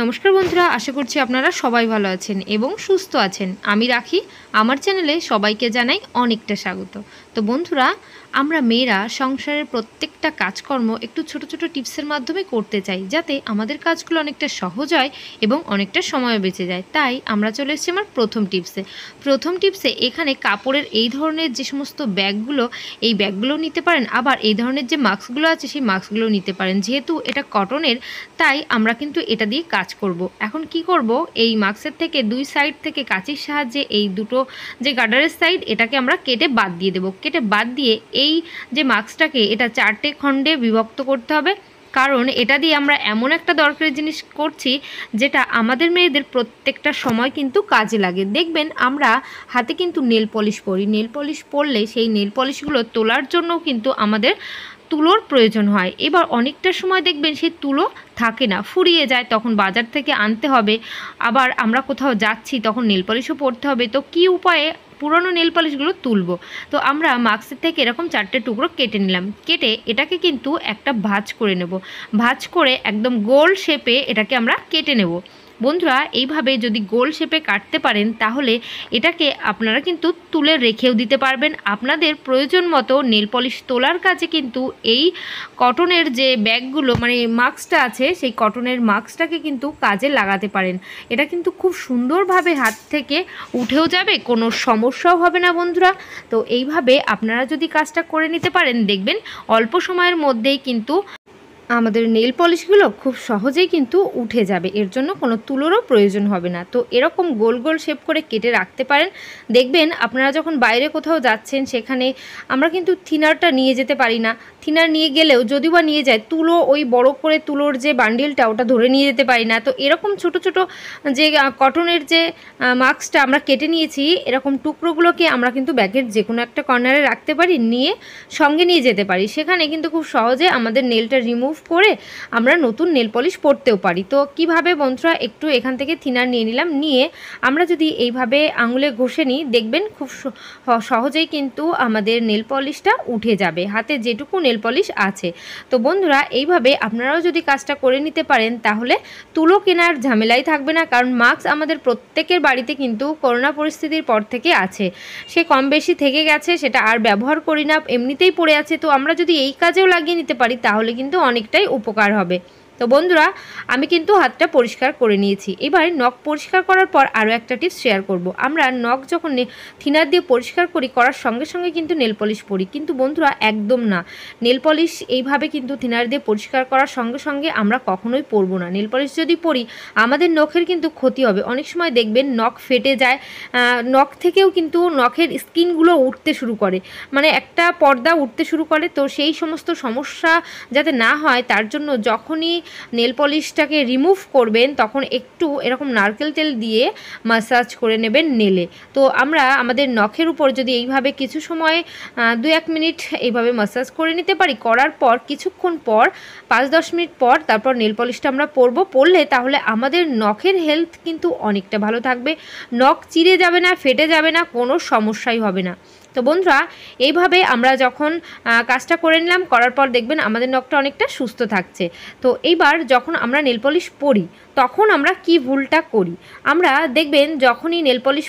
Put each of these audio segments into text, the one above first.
নমস্কার বন্ধুরা, আশা করছি আপনারা সবাই ভালো আছেন এবং সুস্থ আছেন। আমি রাখি, আমার চ্যানেলে সবাইকে জানাই অনেকটা স্বাগত। তো বন্ধুরা, আমরা মেয়েরা সংসারের প্রত্যেকটা কাজকর্ম একটু ছোট ছোট টিপসের মাধ্যমে করতে চাই, যাতে আমাদের কাজগুলো অনেকটা সহজ হয় এবং অনেকটা সময় বেঁচে যায়। তাই আমরা চলে এসেছি আমার প্রথম টিপসে। এখানে কাপড়ের এই ধরনের যে সমস্ত ব্যাগগুলো, এই ব্যাগগুলো নিতে পারেন, আবার এই ধরনের যে মাস্কগুলো আছে সেই মাস্কগুলো নিতে পারেন। যেহেতু এটা কটনের, তাই আমরা কিন্তু এটা দিয়ে কাজ করব। এখন কি করব, এই মাস্কের থেকে দুই সাইড থেকে কাঁচির সাহায্যে এই দুটো যে গার্ডারের সাইড, এটাকে আমরা কেটে বাদ দিয়ে দেবো। কেটে বাদ দিয়ে এই যে মাস্কটাকে এটা 4টে খণ্ডে বিভক্ত করতে হবে, কারণ এটা দিয়ে আমরা এমন একটা দরকারি জিনিস করছি যেটা আমাদের মেয়েদের প্রত্যেকটা সময় কিন্তু কাজে লাগে। দেখবেন আমরা হাতে কিন্তু নেল পলিশ পরি, নেল পলিশ পরলে সেই নেল পলিশগুলো তোলার জন্যও কিন্তু আমাদের তুলোর প্রয়োজন হয়। এবার অনেকটা সময় দেখবেন সেই তুলো থাকে না, ফুরিয়ে যায়, তখন বাজার থেকে আনতে হবে। আবার আমরা কোথাও যাচ্ছি, তখন নেল পলিশও পরতে হবে। তো কী উপায়ে পুরনো নেল পলিশগুলো তুলবো? তো আমরা মাস্কের থেকে এরকম 4টে টুকরো কেটে নিলাম। কেটে এটাকে কিন্তু একটা ভাঁজ করে নেব। ভাঁজ করে একদম গোল শেপে এটাকে আমরা কেটে নেব। বন্ধুরা, এইভাবে যদি গোল শেপে কাটতে পারেন, তাহলে এটাকে আপনারা কিন্তু তুলে রেখেও দিতে পারবেন। আপনাদের প্রয়োজন মতো নেল পলিশ তোলার কাজে কিন্তু এই কটনের যে ব্যাগগুলো, মানে মাস্কটা আছে, সেই কটনের মাস্কটাকে কিন্তু কাজে লাগাতে পারেন। এটা কিন্তু খুব সুন্দরভাবে হাত থেকে উঠেও যাবে, কোনো সমস্যাও হবে না বন্ধুরা। তো এইভাবে আপনারা যদি কাজটা করে নিতে পারেন, দেখবেন অল্প সময়ের মধ্যেই কিন্তু আমাদের নেল পলিশগুলো খুব সহজেই কিন্তু উঠে যাবে। এর জন্য কোনো তুলোরও প্রয়োজন হবে না। তো এরকম গোল গোল শেপ করে কেটে রাখতে পারেন। দেখবেন আপনারা যখন বাইরে কোথাও যাচ্ছেন, সেখানে আমরা কিন্তু থিনারটা নিয়ে যেতে পারি না। থিনার নিয়ে গেলেও যদি বা নিয়ে যায়, তুলো ওই বড় করে তুলোর যে বান্ডিলটা, ওটা ধরে নিয়ে যেতে পারি না। তো এরকম ছোট ছোট যে কটনের যে মাস্কটা আমরা কেটে নিয়েছি, এরকম টুকরোগুলোকে আমরা কিন্তু ব্যাগের যে কোনো একটা কর্নারে রাখতে পারি, নিয়ে সঙ্গে নিয়ে যেতে পারি। সেখানে কিন্তু খুব সহজে আমাদের নেলটা রিমুভ করে আমরা নতুন নেল পলিশ পরতেও পারি। তো কিভাবে বন্ধুরা, একটু এখান থেকে থিনার নিয়ে নিলাম, নিয়ে আমরা যদি এইভাবে আঙুলে ঘষে নিই, দেখবেন খুব সহজেই কিন্তু আমাদের নেল পলিশটা উঠে যাবে, হাতে যেটুকু নেল পলিশ আছে। তো বন্ধুরা, এইভাবে আপনারাও যদি কাজটা করে নিতে পারেন, তাহলে তুলো কেনার ঝামেলাই থাকবে না। কারণ মাস্ক আমাদের প্রত্যেকের বাড়িতে কিন্তু করোনা পরিস্থিতির পর থেকে আছে, সে কম বেশি থেকে গেছে, সেটা আর ব্যবহার করি না, এমনিতেই পড়ে আছে। তো আমরা যদি এই কাজেও লাগিয়ে নিতে পারি, তাহলে কিন্তু অনেকটাই উপকার হবে। তো বন্ধুরা, আমি কিন্তু হাতটা পরিষ্কার করে নিয়েছি। এবার নখ পরিষ্কার করার পর আরও একটা টিপস শেয়ার করব। আমরা নখ যখন থিনার দিয়ে পরিষ্কার করার সঙ্গে সঙ্গে কিন্তু নেল পলিশ পরি, কিন্তু বন্ধুরা একদম না। নেল পলিশ এইভাবে কিন্তু থিনার দিয়ে পরিষ্কার করার সঙ্গে সঙ্গে আমরা কখনোই পরবো না। নেল পলিশ যদি পরি, আমাদের নখের কিন্তু ক্ষতি হবে। অনেক সময় দেখবেন নখ ফেটে যায়, নখ থেকেও কিন্তু নখের স্কিনগুলো উঠতে শুরু করে, মানে একটা পর্দা উঠতে শুরু করে। তো সেই সমস্ত সমস্যা যাতে না হয়, তার জন্য যখনই নেল পলিশটাকে রিমুভ করবেন, তখন একটু এরকম নারকেল তেল দিয়ে মাসাজ করে নেবেন নেলে। তো আমরা আমাদের নখের উপর যদি এইভাবে কিছু সময় 2-1 মিনিট এইভাবে মাসাজ করে নিতে পারি, করার পর কিছুক্ষণ পর 5-10 মিনিট পর তারপর নেল পলিশটা আমরা পরলে তাহলে আমাদের নখের হেলথ কিন্তু অনেকটা ভালো থাকবে। নখ চিরে যাবে না, ফেটে যাবে না, কোনো সমস্যাই হবে না। তো বন্ধুরা, এইভাবে আমরা যখন কাজটা করে নিলাম, করার পর দেখবেন আমাদের নখটা অনেকটা সুস্থ থাকছে। তো এইবার যখন আমরা নেল পলিশ পরি, তখন আমরা কি ভুলটা করি, আমরা দেখবেন যখনই নেল পলিশ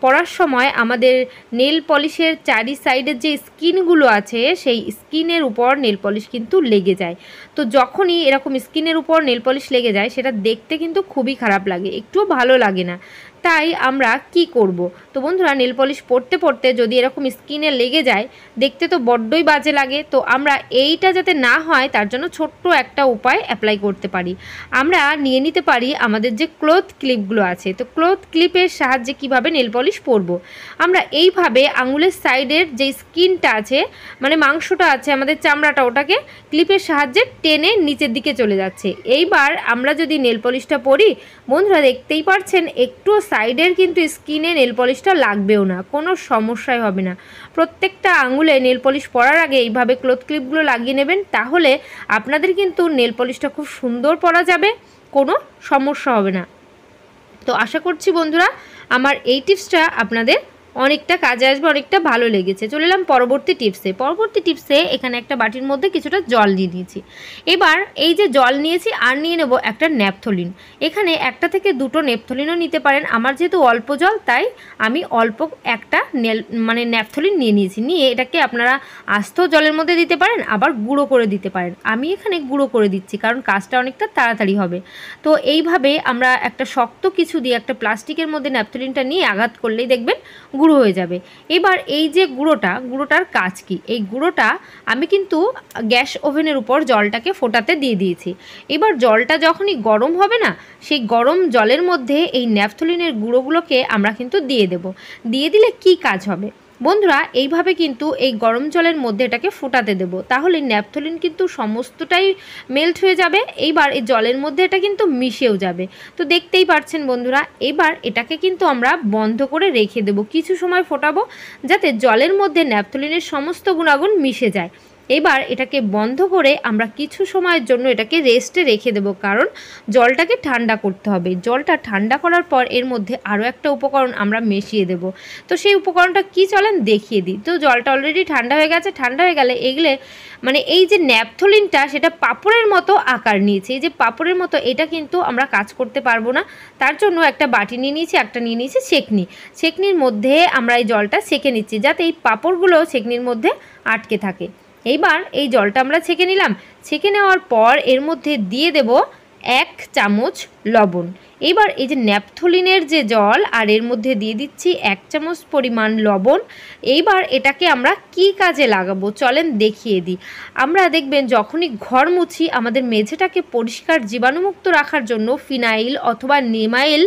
পরার সময় আমাদের নেল পলিশের চারি সাইডের যে স্কিনগুলো আছে, সেই স্কিনের উপর নেল পলিশ কিন্তু লেগে যায়। তো যখনই এরকম স্কিনের উপর নেল পলিশ লেগে যায়, সেটা দেখতে কিন্তু খুবই খারাপ লাগে, একটুও ভালো লাগে না। তাই আমরা কি করব? তো বন্ধুরা, নেল পলিশ পরতে পরতে যদি এরকম স্কিনে লেগে যায়, দেখতে তো বড্ডই বাজে লাগে। তো আমরা এইটা যাতে না হয়, তার জন্য ছোট্ট একটা উপায় অ্যাপ্লাই করতে পারি। আমরা নিয়ে নিতে পারি আমাদের যে ক্লথ ক্লিপগুলো আছে। তো ক্লথ ক্লিপের সাহায্যে কিভাবে নেল পলিশ পরবো, আমরা এইভাবে আঙুলের সাইডের যে স্কিনটা আছে, মানে মাংসটা আছে আমাদের চামড়াটা, ওটাকে ক্লিপের সাহায্যে টেনে নিচের দিকে চলে যাচ্ছে। এইবার আমরা যদি নেল পলিশটা পরি, বন্ধুরা দেখতেই পাচ্ছেন একটু সাইডের কিন্তু স্কিনে নেল পলিশটা লাগবেও না, কোনো সমস্যাই হবে না। প্রত্যেকটা আঙুলে নেল পলিশ পরার আগে এইভাবে ক্লথ ক্লিপগুলো লাগিয়ে নেবেন, তাহলে আপনাদের কিন্তু নেল পলিশটা খুব সুন্দর পরা যাবে, কোনো সমস্যা হবে না। তো আশা করছি বন্ধুরা, আমার এই টিপসটা আপনাদের অনেকটা কাজে আসবে, অনেকটা ভালো লেগেছে। চলে এলাম পরবর্তী টিপসে। এখানে একটা বাটির মধ্যে কিছুটা জল নিয়ে নিয়েছি। এবার এই যে জল নিয়েছি আর নিয়ে নেব একটা ন্যাপথলিন। এখানে একটা থেকে দুটো ন্যাপথলিনও নিতে পারেন। আমার যেহেতু অল্প জল তাই আমি অল্প একটা ন্যাপথলিন নিয়ে নিয়েছি। নিয়ে এটাকে আপনারা আস্ত জলের মধ্যে দিতে পারেন, আবার গুঁড়ো করে দিতে পারেন। আমি এখানে গুঁড়ো করে দিচ্ছি কারণ কাজটা অনেকটা তাড়াতাড়ি হবে। তো এইভাবে আমরা একটা শক্ত কিছু দিয়ে একটা প্লাস্টিকের মধ্যে ন্যাপথলিনটা নিয়ে আঘাত করলেই দেখবেন গুঁড়ো হয়ে যাবে। এবার এই যে গুঁড়োটার কাজ কি? এই গুঁড়োটা আমি কিন্তু গ্যাস ওভেনের উপর জলটাকে ফোটাতে দিয়ে দিয়েছি। এবার জলটা যখনই গরম হবে না, সেই গরম জলের মধ্যে এই ন্যাপথলিনের গুঁড়োগুলোকে আমরা কিন্তু দিয়ে দেব। দিয়ে দিলে কি কাজ হবে বন্ধুরা, এইভাবে কিন্তু এই গরম জলের মধ্যে এটাকে ফোটাতে দেব। তাহলে ন্যাপথলিন কিন্তু সমস্তটাই মেল্ট হয়ে যাবে। এইবার এই জলের মধ্যে এটা কিন্তু মিশেও যাবে। তো দেখতেই পাচ্ছেন বন্ধুরা, এবার এটাকে কিন্তু আমরা বন্ধ করে রেখে দেব। কিছু সময় ফোটাবো যাতে জলের মধ্যে ন্যাপথলিনের সমস্ত গুণাগুণ মিশে যায়। এবার এটাকে বন্ধ করে আমরা কিছু সময়ের জন্য এটাকে রেস্টে রেখে দেব, কারণ জলটাকে ঠান্ডা করতে হবে। জলটা ঠান্ডা করার পর এর মধ্যে আরও একটা উপকরণ আমরা মিশিয়ে দেব। তো সেই উপকরণটা কি চলেন দেখিয়ে দিই। তো জলটা অলরেডি ঠান্ডা হয়ে গেছে। ঠান্ডা হয়ে গেলে এগুলো এই যে ন্যাপথলিনটা সেটা পাঁপড়ের মতো আকার নিয়েছে। এই যে পাঁপড়ের মতো, এটা কিন্তু আমরা কাজ করতে পারবো না। তার জন্য একটা বাটি নিয়ে নিয়েছি, একটা নিয়ে নিয়েছি সেকনির মধ্যে আমরা এই জলটা সেকে নিচ্ছি যাতে এই পাঁপড়গুলো সেকনির মধ্যে আটকে থাকে। এইবার এই জলটা আমরা ছেঁকে নিলাম। ছেঁকে নেওয়ার পর এর মধ্যে দিয়ে দেব 1 চামচ লবণ। এবার এই যে ন্যাপথলিনের যে জল আর এর মধ্যে দিয়ে দিচ্ছি 1 চামচ পরিমাণ লবণ। এইবার এটাকে আমরা কি কাজে লাগাবো চলেন দেখিয়ে দিই। আমরা দেখবেন যখনই ঘর মুছি আমাদের মেঝেটাকে পরিষ্কার জীবাণুমুক্ত রাখার জন্য ফিনাইল অথবা নিমাইল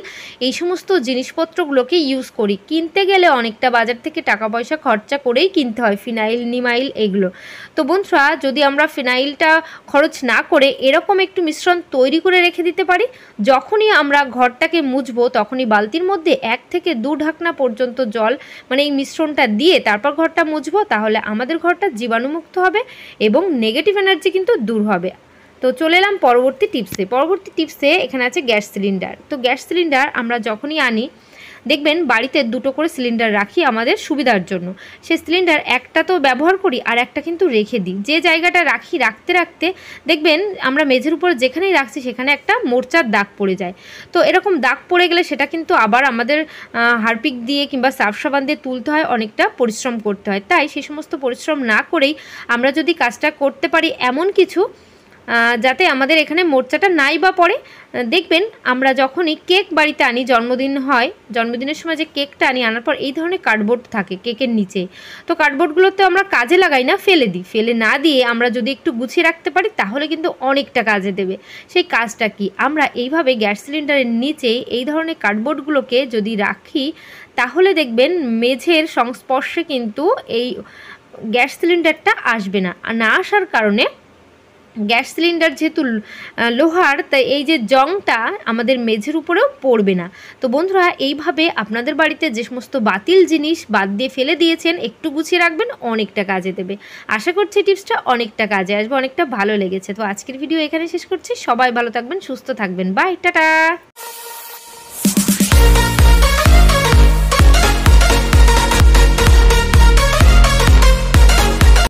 এই সমস্ত জিনিসপত্রগুলোকে ইউজ করি। কিনতে গেলে অনেকটা বাজার থেকে টাকা পয়সা খরচা করেই কিনতে হয় ফিনাইল, নিমাইল এগুলো। তো বন্ধুরা, যদি আমরা ফিনাইলটা খরচ না করে এরকম একটু মিশ্রণ তৈরি করে রেখে দিতে পারি, যখনই আমরা ঘরটাকে মুছবো তখনই বালতির মধ্যে 1 থেকে 2 ঢাকনা পর্যন্ত জল এই মিশ্রণটা দিয়ে তারপর ঘরটা মুছবো, তাহলে আমাদের ঘরটা জীবাণুমুক্ত হবে এবং নেগেটিভ এনার্জি কিন্তু দূর হবে। তো চলে এলাম পরবর্তী টিপসে। এখানে আছে গ্যাস সিলিন্ডার। তো গ্যাস সিলিন্ডার আমরা যখনই আনি দেখবেন বাড়িতে 2টো করে সিলিন্ডার রাখি আমাদের সুবিধার জন্য। সেই সিলিন্ডার একটা তো ব্যবহার করি আর একটা কিন্তু রেখে দিই। যে জায়গাটা রাখতে দেখবেন আমরা মেঝের উপর যেখানেই রাখছি সেখানে একটা মোর্চার দাগ পড়ে যায়। তো এরকম দাগ পড়ে গেলে সেটা কিন্তু আবার আমাদের হারপিক দিয়ে কিংবা সার্ফ সাবান দিয়ে তুলতে হয়, অনেকটা পরিশ্রম করতে হয়। তাই সেই সমস্ত পরিশ্রম না করেই আমরা যদি কাজটা করতে পারি এমন কিছু যাতে আমাদের এখানে মোর্চাটা নাই বা পড়ে। দেখবেন আমরা যখনই কেক বাড়িতে আনি, জন্মদিনের সময় যে কেকটা আনার পর এই ধরনের কার্ডবোর্ড থাকে কেকের নিচে। তো কার্ডবোর্ডগুলোতে আমরা কাজে লাগাই না, ফেলে দিই। ফেলে না দিয়ে আমরা যদি একটু গুছিয়ে রাখতে পারি তাহলে কিন্তু অনেকটা কাজে দেবে। সেই কাজটা কি, আমরা এইভাবে গ্যাস সিলিন্ডারের নিচে এই ধরনের কার্ডবোর্ডগুলোকে যদি রাখি তাহলে দেখবেন মেঝের সংস্পর্শে কিন্তু এই গ্যাস সিলিন্ডারটা আসবে না। আর না আসার কারণে গ্যাস সিলিন্ডার যেহেতু লোহার, তাই এই যে জংটা আমাদের মেঝের উপরেও পড়বে না। তো বন্ধুরা, এইভাবে আপনাদের বাড়িতে যে সমস্ত বাতিল জিনিস বাদ দিয়ে ফেলে দিয়েছেন একটু গুছিয়ে রাখবেন, অনেকটা কাজে দেবে। আশা করছি টিপসটা অনেকটা কাজে আসবে, অনেকটা ভালো লেগেছে। তো আজকের ভিডিও এখানে শেষ করছি। সবাই ভালো থাকবেন, সুস্থ থাকবেন। Bye, tata.